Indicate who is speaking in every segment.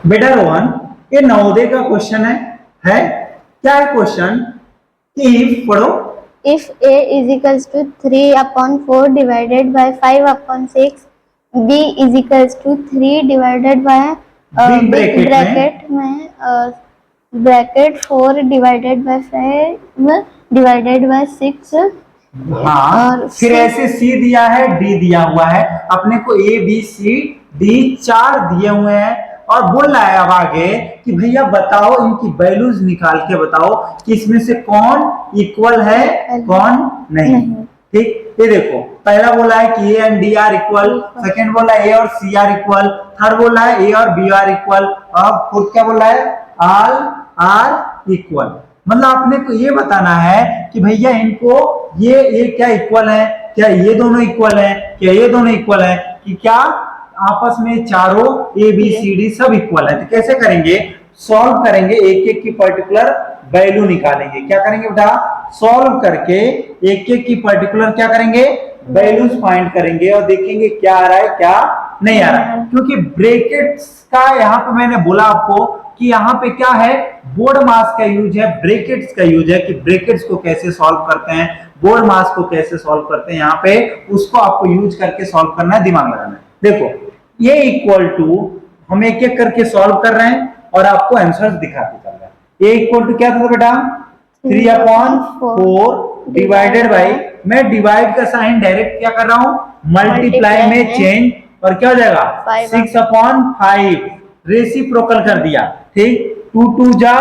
Speaker 1: बेटा रोहन, ये नवोदय का क्वेश्चन है क्या है क्वेश्चन? इफ पढ़ो।
Speaker 2: If A is equals to 3/4 divided by 5/6, B is equals to 3 divided by
Speaker 1: Big
Speaker 2: big
Speaker 1: bracket
Speaker 2: में bracket 4 divided by 5 divided by 6
Speaker 1: हाँ,
Speaker 2: और
Speaker 1: फिर ऐसे सी दिया है, डी दिया हुआ है, अपने को ए बी सी डी 4 दिए हुए हैं और बोल रहा है अब आगे कि भैया बताओ, इनकी वैल्यूज निकाल के बताओ कि इसमें से कौन इक्वल है कौन नहीं। ठीक, ये देखो, पहला बोला है कि A and D R equal, second बोला ए और सी आर इक्वल, थर्ड बोला है ए और बी आर इक्वल, अब फोर्थ क्या बोला है? All are equal. मतलब आपने को ये बताना है कि भैया इनको ये क्या इक्वल है, क्या ये दोनों इक्वल है, क्या ये दोनों इक्वल है, कि क्या आपस में चारों ए बी सी डी सब इक्वल है। तो कैसे करेंगे? सॉल्व करेंगे, एक एक की पर्टिकुलर वैल्यू निकालेंगे। क्या करेंगे बेटा? सॉल्व करके एक एक की पर्टिकुलर क्या करेंगे? वैल्यूज फाइंड करेंगे और देखेंगे क्या आ रहा है क्या नहीं आ रहा है। क्योंकि ब्रैकेट्स का यहाँ पे मैंने बोला आपको कि यहाँ पे क्या है, बोर्ड मास का यूज है, ब्रैकेट्स का यूज है कि ब्रैकेट्स को कैसे सॉल्व करते हैं, बोर्ड मास को कैसे सॉल्व करते हैं, यहाँ पे उसको आपको यूज करके सॉल्व करना है, दिमाग लगाना है। देखो, ये इक्वल टू हम एक एक करके सॉल्व कर रहे हैं और आपको आंसर्स दिखाते चल रहे हैं। ये इक्वल टू क्या था बेटा? 3/4 डिवाइडेड बाई, मैं डिवाइड का साइन डायरेक्ट क्या कर रहा हूं? मल्टीप्लाई में चेंज, और क्या हो जाएगा? 6/5 रेसिप्रोकल कर दिया। ठीक, 2 2 जा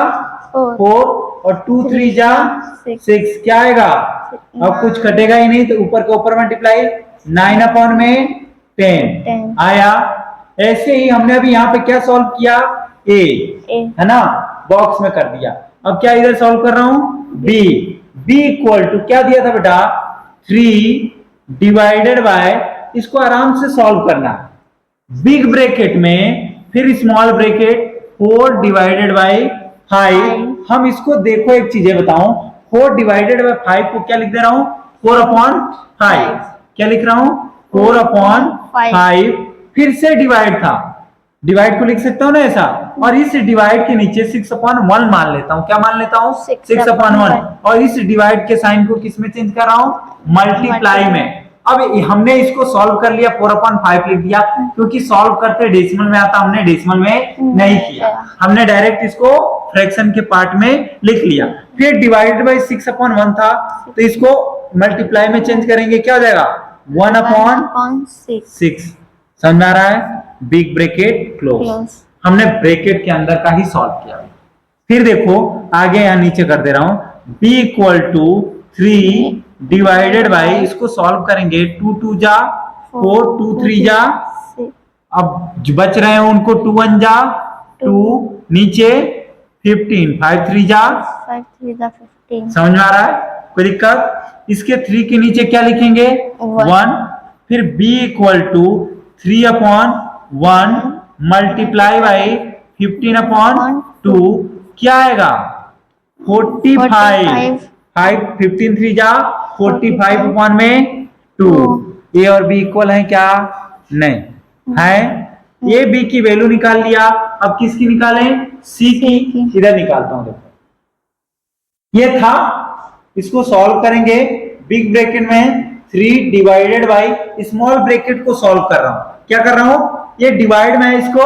Speaker 1: 4 और 2 3 जा 6, क्या आएगा? अब कुछ कटेगा ही नहीं, तो ऊपर के ऊपर मल्टीप्लाई, 9/10 आया। ऐसे ही हमने अभी यहाँ पे क्या सॉल्व किया? ए है ना, बॉक्स में कर दिया। अब क्या इधर सॉल्व कर रहा हूं? बी। बी इक्वल टू क्या दिया था बेटा? 3 डिवाइडेड बाय, इसको आराम से सॉल्व करना, बिग ब्रैकेट में फिर स्मॉल ब्रैकेट 4 डिवाइडेड बाई 5। हम इसको देखो, एक चीजें बताऊं, 4 डिवाइडेड बाई 5 को क्या लिख दे रहा हूं? 4/5। क्या लिख रहा हूं? 4/5। फिर से डिवाइड था, डिवाइड को लिख सकता हूं ना ऐसा, और इस डिवाइड के नीचे 6/1 मान लेता हूं। क्या मान लेता हूं? 6/1। और इस डिवाइड के साइन को किस में चेंज कर रहा हूं? मल्टीप्लाई में। अब हमने इसको सॉल्व कर लिया, 4/5 लिख दिया, क्योंकि सॉल्व करते डेसिमल में आता, हमने डेसिमल में नहीं किया, हमने डायरेक्ट इसको फ्रैक्शन के पार्ट में लिख लिया। फिर डिवाइडेड बाई 6/1 था, तो इसको मल्टीप्लाई में चेंज करेंगे, क्या हो जाएगा? 1/6। समझ में आ रहा है? Big bracket close. हमने ब्रैकेट के अंदर का ही सॉल्व किया। फिर देखो आगे, यहां नीचे कर दे रहा हूं, b equal to 3 divided by, इसको सॉल्व करेंगे, 2 2 जा 4, 2 3 जा, अब जो बच रहे हैं उनको 2 1 जा 2, नीचे 15, 5 3 जा 15। समझ में आ रहा है? कोई दिक्कत? इसके 3 के नीचे क्या लिखेंगे? 1। फिर b equal to 3/1 multiply by 15/2, क्या आएगा? 45। 15 3 जा 45/2। ए और बी इक्वल है क्या? नहीं है। ए बी की वैल्यू निकाल लिया, अब किसकी निकालें? सी की। इधर निकालता हूं, देखो ये था, इसको सॉल्व करेंगे, बिग ब्रैकेट में 3 डिवाइडेड बाई स्मॉल ब्रैकेट को सॉल्व कर रहा हूं। क्या कर रहा हूं? ये डिवाइड में इसको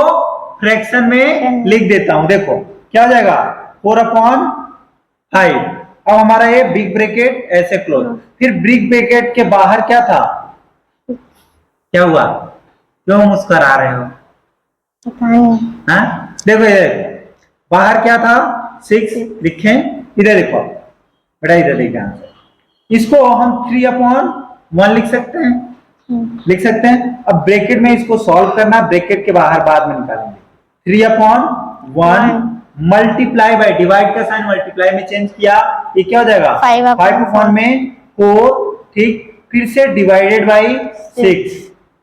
Speaker 1: फ्रैक्शन में लिख देता हूं। देखो क्या हो जाएगा? 4/5। अब हमारा ये बिग ब्रैकेट ऐसे क्लोज। फिर बिग ब्रैकेट के बाहर क्या था? क्या हुआ? क्यों मुस्कुरा रहे हो? हाँ? देखो ये बाहर क्या था? 6 लिखें, इधर देखो बेटा, इधर लिखा, इसको हम 3/1 लिख सकते हैं, लिख सकते हैं। अब ब्रैकेट में इसको सॉल्व करना, ब्रैकेट के बाहर बाद में निकालेंगे। 3/1 मल्टीप्लाई बाय, डिवाइड का साइन मल्टीप्लाई में चेंज किया, ये क्या हो जाएगा? 5/1 में 4। ठीक, फिर से डिवाइडेड बाई 6,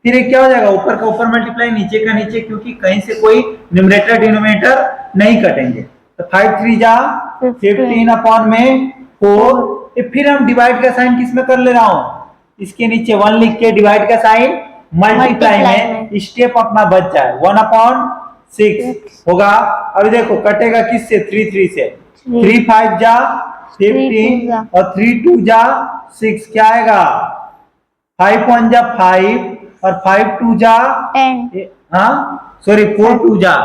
Speaker 1: फिर क्या हो जाएगा? ऊपर का ऊपर मल्टीप्लाई, नीचे का नीचे, क्योंकि कहीं से कोई न्यूमरेटर डिनोमिनेटर नहीं कटेंगे। तो 5 3 जा 15/4। फिर हम डिवाइड का साइन किस में कर ले रहा हूं? इसके नीचे 1 लिख के डिवाइड का साइन मल्टीप्लाई में, स्टेप अपना बच जाए, 1/6 6 होगा। अभी देखो कटेगा किससे, 3 3 से, 3 5 जा 15 और 3 2 जा 6, क्या आएगा 5 1 जा 5 और 5 2 जा
Speaker 2: 10,
Speaker 1: हाँ सॉरी 4 2 जा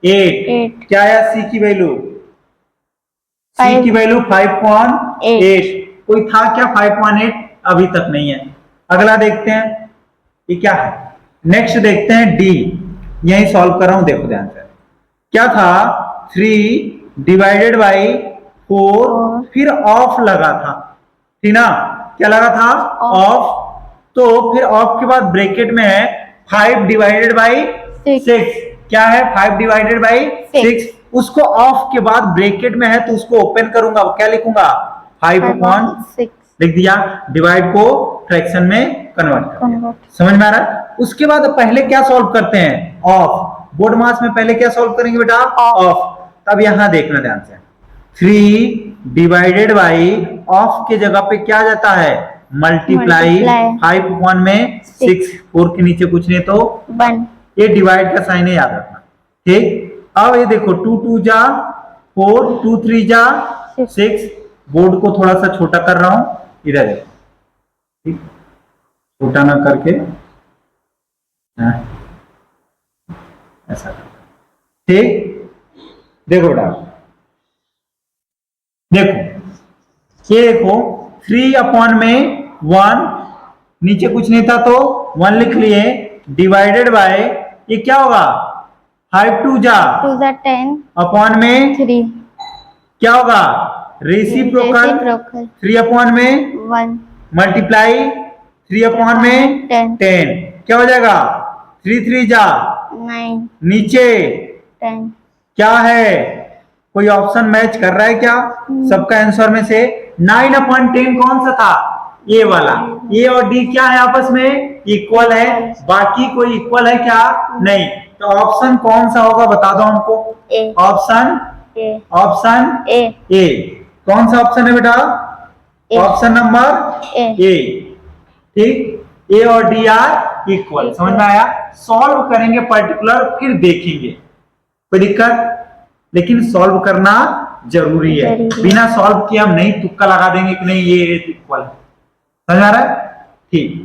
Speaker 1: 8, क्या आया सी की वैल्यू, सी की वैल्यू 5.8। कोई था क्या 5.8? अभी तक नहीं है। अगला देखते हैं ये क्या है। नेक्स्ट देखते हैं डी, यही सॉल्व कर रहा हूं, देखो ध्यान से। क्या था 3 डिवाइडेड बाई 4, फिर ऑफ लगा था, ठीक ना, क्या लगा था ऑफ, तो फिर ऑफ के बाद ब्रैकेट में है 5 डिवाइडेड बाई 6, क्या है 5 डिवाइडेड बाई 6, उसको ऑफ के बाद ब्रैकेट में है तो उसको ओपन करूंगा, क्या लिखूंगा 5/6 लिख दिया, डिवाइड को फ्रैक्शन में कन्वर्ट कर दिया। समझ में आ रहा है। उसके बाद पहले क्या सॉल्व करते हैं, ऑफ, बोर्ड मास में पहले क्या सॉल्व करेंगे बेटा, ऑफ। तब यहां देखना ध्यान से, 3 डिवाइडेड बाई ऑफ के जगह पे क्या जाता है मल्टीप्लाई, 5 1 में 6, 4 के नीचे कुछ नहीं तो
Speaker 2: 1,
Speaker 1: ये डिवाइड का साइन है, याद रखना, ठीक। अब ये देखो 2 2 जा 4, 2 3 जा 6, बोर्ड को थोड़ा सा छोटा कर रहा हूं, इधर देखो, ठीक, छोटा ना करके ऐसा, ठीक। देखो बेटा, देखो ये देखो 3/1 नीचे कुछ नहीं था तो 1 लिख लिए, डिवाइडेड बाय ये क्या होगा 5 2 जा
Speaker 2: 10
Speaker 1: अपॉन में
Speaker 2: 3,
Speaker 1: क्या होगा रेसिप्रोकल, 3/1 में
Speaker 2: 1,
Speaker 1: मल्टीप्लाई 3/1 में 10, क्या हो जाएगा 3 3 जा
Speaker 2: 9,
Speaker 1: नीचे
Speaker 2: 10,
Speaker 1: क्या है, कोई ऑप्शन मैच कर रहा है क्या, सबका आंसर में से 9/10 कौन सा था, ये वाला, ए और डी क्या है आपस में इक्वल है, बाकी कोई इक्वल है क्या नहीं, तो ऑप्शन कौन सा होगा बता दो हमको, ऑप्शन ए, कौन सा ऑप्शन है बेटा, ऑप्शन नंबर ए, ठीक, ए और डी आर इक्वल। समझ में आया। सॉल्व करेंगे पर्टिकुलर, फिर देखेंगे, कोई दिक्कत, लेकिन सॉल्व करना जरूरी है, बिना सॉल्व किए हम नहीं तुक्का लगा देंगे कि नहीं ये इक्वल है। समझ आ रहा है, ठीक।